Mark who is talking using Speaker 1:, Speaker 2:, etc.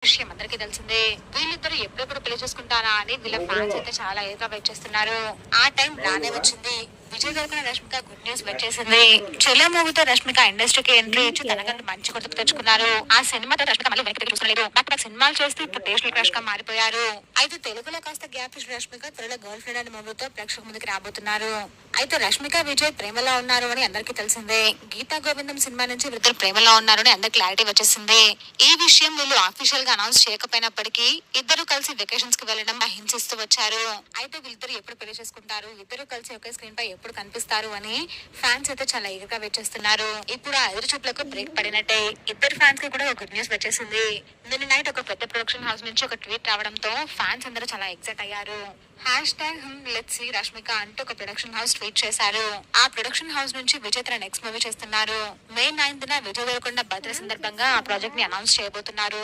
Speaker 1: విషయం అందరికీ తెలిసిందే. వీళ్ళిద్దరు ఎప్పుడెప్పుడు పెళ్లి చేసుకుంటారా అని వీళ్ళ ఫ్యాన్స్ అయితే చాలా ఏగా వెయిట్ చేస్తున్నారు. ఆ టైం రానే వచ్చింది. విజయ్ దేవరకొండ రష్మిక గుడ్ న్యూస్ వచ్చేసింది. చెలో మూవీతో రష్మిక ఇండస్ట్రీకి ఎంట్రీ ఇచ్చి తనకంటూ మంచి గుర్తుకు తెచ్చుకున్నారు. ఆ సినిమాతో రష్మిక మళ్ళీ వెనక్కి చూసుకోలేదు. బ్యాక్ బ్యాక్ సినిమాలు చేస్తూ ఇప్పుడు నేషనల్ క్రష్ గా మారిపోయారు. అయితే తెలుగులో కాస్త గ్యాప్ ఇచ్చిన రష్మిక త్వరలో గర్ల్ ఫ్రెండ్ అనే మూవీతో ప్రేక్షకుల ముందుకు రాబోతున్నారు. అయితే రష్మిక విజయ్ ప్రేమలో ఉన్నారు అని అందరికీ తెలిసిందే. గీతా గోవిందం సినిమా నుంచి వీరిద్దరు ప్రేమలో ఉన్నారని అందరికి క్లారిటీ వచ్చేసింది. ఈ విషయం వీళ్ళు ఆఫీషియల్ గా అనౌన్స్ చేయకపోయినప్పటికీ ఇద్దరు కలిసి వెకేషన్స్ కి వెళ్లడం హింసిస్తూ వచ్చారు. అయితే వీళ్ళిద్దరు ఎప్పుడు పెళ్లి చేసుకుంటారు, ఇద్దరు కలిసి ఒకే స్క్రీన్ పై ఎప్పుడు కనిపిస్తారు అని ఫ్యాన్స్ అయితే చాలా ఈగర్ గా వెయిట్ చేస్తున్నారు. ఇప్పుడు ఆ ఎదురు చూపులకు బ్రేక్ పడినట్టే ఇద్దరు ఫ్యాన్స్ కి కూడా ఒక గుడ్ న్యూస్ వచ్చేసింది. నిన్న నైట్ ఒక పెద్ద ప్రొడక్షన్ హౌస్ నుంచి ఒక ట్వీట్ రావడంతో ఫ్యాన్స్ అందరూ చాలా ఎక్సైట్ అయ్యారు. లెట్స్ సీ రష్మిక అంటూ ఒక ప్రొడక్షన్ హౌస్ ట్వీట్ చేశారు. ఆ ప్రొడక్షన్ హౌస్ నుంచి విజయ్ తన నెక్స్ట్ మూవీ చేస్తున్నారు. మే 9న విజయ్ దేవరకొండ బర్త్డే సందర్భంగా ఆ ప్రాజెక్ట్ ని అనౌన్స్ చేయబోతున్నారు.